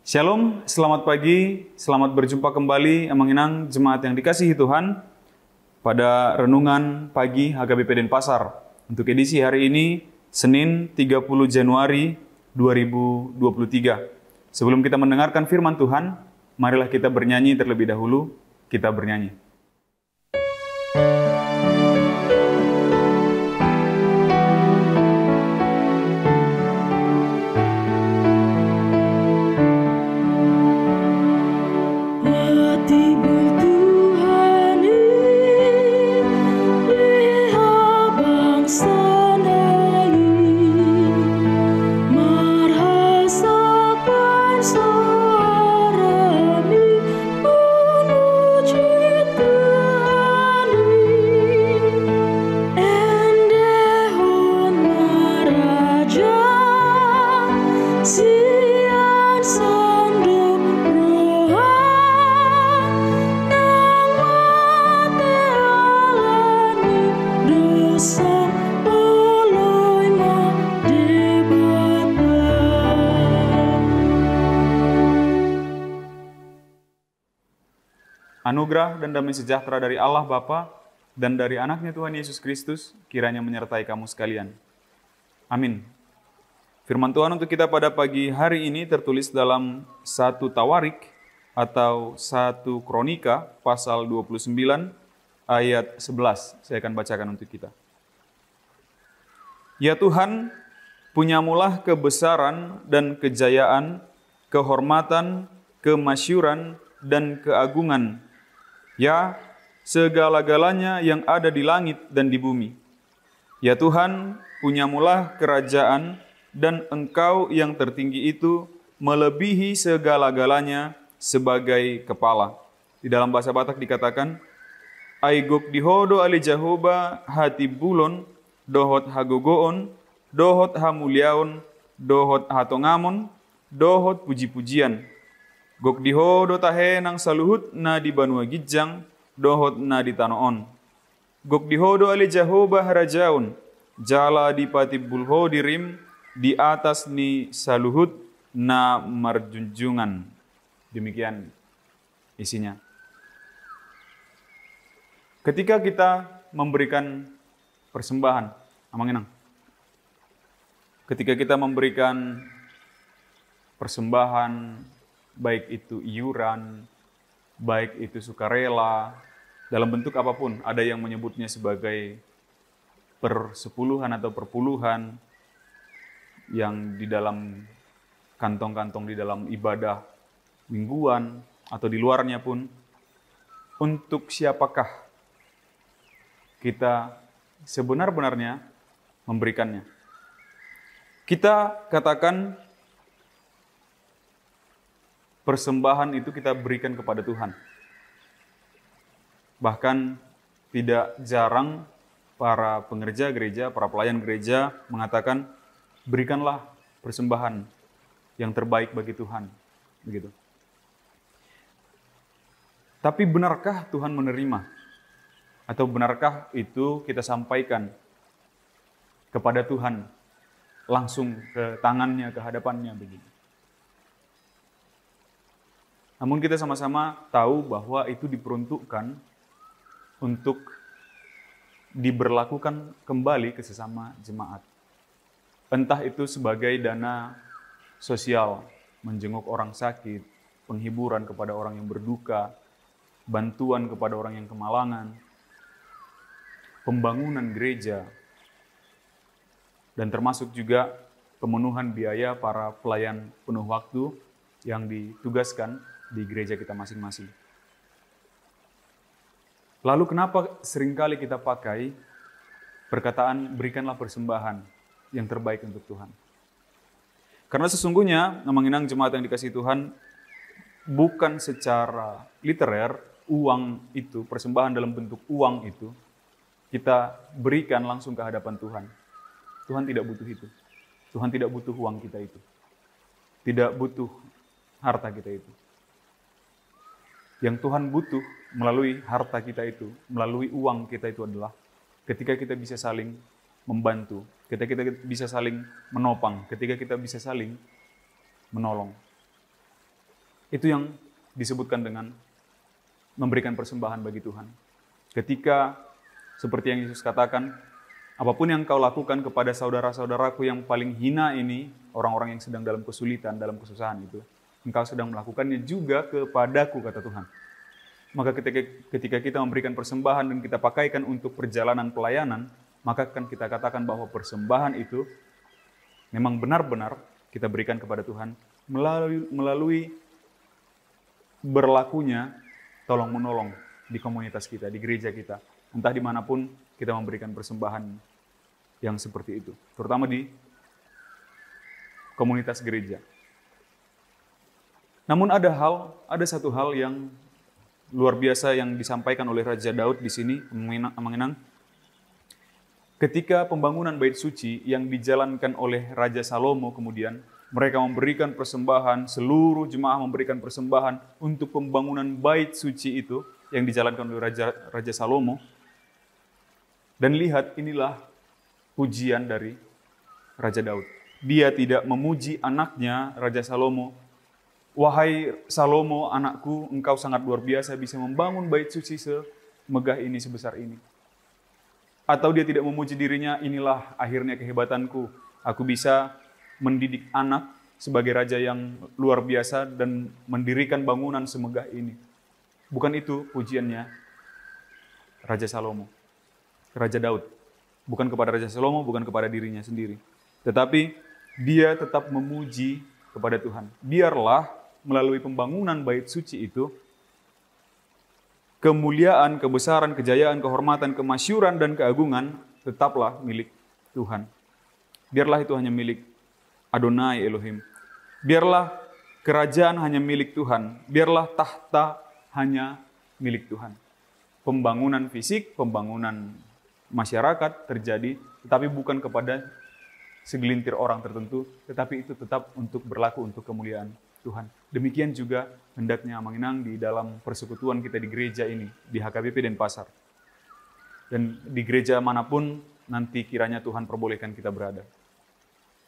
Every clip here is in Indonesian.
Shalom, selamat pagi, selamat berjumpa kembali Emang Inang jemaat yang dikasihi Tuhan pada renungan pagi HKBP Denpasar. Untuk edisi hari ini, Senin 30 Januari 2023. Sebelum kita mendengarkan firman Tuhan, marilah kita bernyanyi terlebih dahulu. Kita bernyanyi. Anugerah dan damai sejahtera dari Allah Bapa dan dari anaknya Tuhan Yesus Kristus kiranya menyertai kamu sekalian. Amin. Firman Tuhan untuk kita pada pagi hari ini tertulis dalam 1 Tawarik atau 1 Kronika pasal 29 ayat 11. Saya akan bacakan untuk kita. Ya Tuhan, punyamulah kebesaran dan kejayaan, kehormatan, kemasyuran, dan keagungan. Ya, segala-galanya yang ada di langit dan di bumi. Ya Tuhan, punyamulah kerajaan dan Engkau yang tertinggi itu melebihi segala-galanya sebagai kepala. Di dalam bahasa Batak dikatakan, Aigok dihodo ali Jahoba hati bulon, dohot hagogoon, dohot hamuliaon, dohot hatongamon, dohot puji-pujian. Gok dihodo tahe nang saluhut na di banua gijang, dohot na di tanoon. Gok dihodo ali Jahoba harajaun, jala di pati bulho dirim, di atas ni saluhut na marjunjungan. Demikian isinya. Ketika kita memberikan persembahan, Amang Inang. Ketika kita memberikan persembahan, baik itu iuran, baik itu sukarela, dalam bentuk apapun, ada yang menyebutnya sebagai persepuluhan atau perpuluhan, yang di dalam kantong-kantong di dalam ibadah mingguan, atau di luarnya pun, untuk siapakah kita sebenar-benarnya memberikannya. Kita katakan, persembahan itu kita berikan kepada Tuhan. Bahkan tidak jarang para pengerja gereja, para pelayan gereja mengatakan, berikanlah persembahan yang terbaik bagi Tuhan. Begitu. Tapi benarkah Tuhan menerima? Atau benarkah itu kita sampaikan kepada Tuhan langsung ke tangannya, ke hadapannya begitu? Namun kita sama-sama tahu bahwa itu diperuntukkan untuk diberlakukan kembali ke sesama jemaat. Entah itu sebagai dana sosial, menjenguk orang sakit, penghiburan kepada orang yang berduka, bantuan kepada orang yang kemalangan, pembangunan gereja, dan termasuk juga pemenuhan biaya para pelayan penuh waktu yang ditugaskan di gereja kita masing-masing. Lalu kenapa seringkali kita pakai perkataan berikanlah persembahan yang terbaik untuk Tuhan? Karena sesungguhnya, Amang Inang jemaat yang dikasihi Tuhan, bukan secara literer, uang itu, persembahan dalam bentuk uang itu, kita berikan langsung ke hadapan Tuhan. Tuhan tidak butuh itu. Tuhan tidak butuh uang kita itu. Tidak butuh harta kita itu. Yang Tuhan butuh melalui harta kita itu, melalui uang kita itu adalah ketika kita bisa saling membantu, ketika kita bisa saling menopang, ketika kita bisa saling menolong. Itu yang disebutkan dengan memberikan persembahan bagi Tuhan. Ketika, seperti yang Yesus katakan, apapun yang kau lakukan kepada saudara-saudaraku yang paling hina ini, orang-orang yang sedang dalam kesulitan, dalam kesusahan itu, engkau sedang melakukannya juga kepadaku, kata Tuhan. Maka ketika kita memberikan persembahan dan kita pakaikan untuk perjalanan pelayanan, maka akan kita katakan bahwa persembahan itu memang benar-benar kita berikan kepada Tuhan melalui berlakunya tolong-menolong di komunitas kita, di gereja kita. Entah dimanapun kita memberikan persembahan yang seperti itu. Terutama di komunitas gereja. Namun ada satu hal yang luar biasa yang disampaikan oleh Raja Daud di sini, mengenang ketika pembangunan bait suci yang dijalankan oleh Raja Salomo kemudian, mereka memberikan persembahan, seluruh jemaah memberikan persembahan untuk pembangunan bait suci itu yang dijalankan oleh Raja Salomo. Dan lihat, inilah pujian dari Raja Daud. Dia tidak memuji anaknya, Raja Salomo. Wahai Salomo, anakku, engkau sangat luar biasa bisa membangun bait suci semegah ini, sebesar ini. Atau dia tidak memuji dirinya, inilah akhirnya kehebatanku. Aku bisa mendidik anak sebagai raja yang luar biasa dan mendirikan bangunan semegah ini. Bukan itu pujiannya Raja Salomo, Raja Daud. Bukan kepada Raja Salomo, bukan kepada dirinya sendiri. Tetapi dia tetap memuji kepada Tuhan. Biarlah melalui pembangunan bait suci itu, kemuliaan, kebesaran, kejayaan, kehormatan, kemasyuran, dan keagungan tetaplah milik Tuhan. Biarlah itu hanya milik Adonai Elohim. Biarlah kerajaan hanya milik Tuhan. Biarlah tahta hanya milik Tuhan. Pembangunan fisik, pembangunan masyarakat terjadi, tetapi bukan kepada segelintir orang tertentu, tetapi itu tetap untuk berlaku untuk kemuliaan Tuhan. Demikian juga hendaknya mengenang di dalam persekutuan kita di gereja ini, di HKBP Denpasar. Dan di gereja manapun nanti kiranya Tuhan perbolehkan kita berada.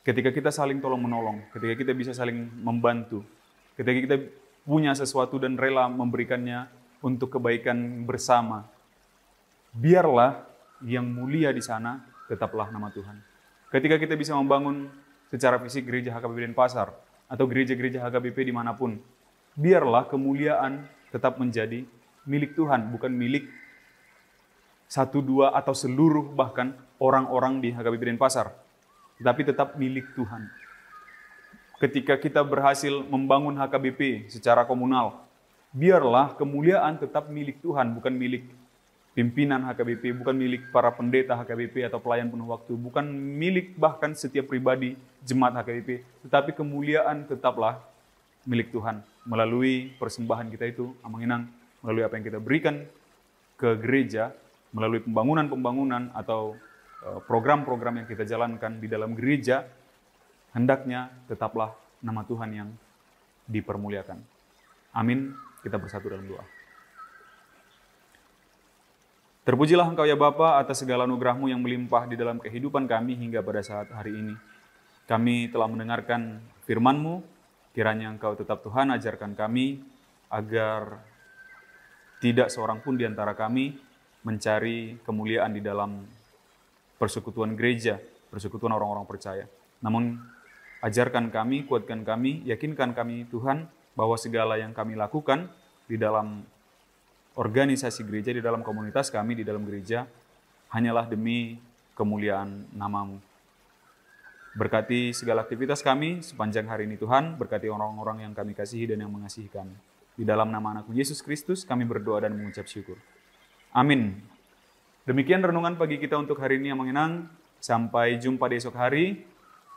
Ketika kita saling tolong-menolong, ketika kita bisa saling membantu, ketika kita punya sesuatu dan rela memberikannya untuk kebaikan bersama, biarlah yang mulia di sana tetaplah nama Tuhan. Ketika kita bisa membangun secara fisik gereja HKBP Denpasar atau gereja-gereja HKBP dimanapun, biarlah kemuliaan tetap menjadi milik Tuhan, bukan milik satu, dua, atau seluruh bahkan orang-orang di HKBP Denpasar, tapi tetap milik Tuhan. Ketika kita berhasil membangun HKBP secara komunal, biarlah kemuliaan tetap milik Tuhan, bukan milik pimpinan HKBP, bukan milik para pendeta HKBP atau pelayan penuh waktu, bukan milik bahkan setiap pribadi jemaat HKBP, tetapi kemuliaan tetaplah milik Tuhan. Melalui persembahan kita itu, mengenang, melalui apa yang kita berikan ke gereja, melalui pembangunan-pembangunan atau program-program yang kita jalankan di dalam gereja, hendaknya tetaplah nama Tuhan yang dipermuliakan. Amin. Kita bersatu dalam doa. Terpujilah Engkau ya Bapa atas segala anugerah-Mu yang melimpah di dalam kehidupan kami hingga pada saat hari ini. Kami telah mendengarkan firman-Mu, kiranya Engkau tetap Tuhan ajarkan kami agar tidak seorang pun di antara kami mencari kemuliaan di dalam persekutuan gereja, persekutuan orang-orang percaya. Namun ajarkan kami, kuatkan kami, yakinkan kami Tuhan bahwa segala yang kami lakukan di dalam organisasi gereja, di dalam komunitas kami, di dalam gereja, hanyalah demi kemuliaan nama-Mu. Berkati segala aktivitas kami sepanjang hari ini Tuhan, berkati orang-orang yang kami kasihi dan yang mengasihi kami. Di dalam nama Anak-Mu Yesus Kristus kami berdoa dan mengucap syukur. Amin. Demikian renungan pagi kita untuk hari ini yang mengenang. Sampai jumpa di esok hari.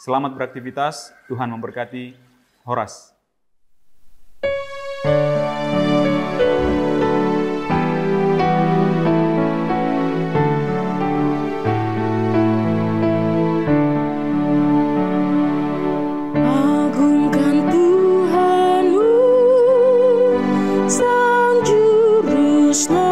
Selamat beraktivitas. Tuhan memberkati. Horas. Agungkan Tuhanmu, Sang Juru Selamat.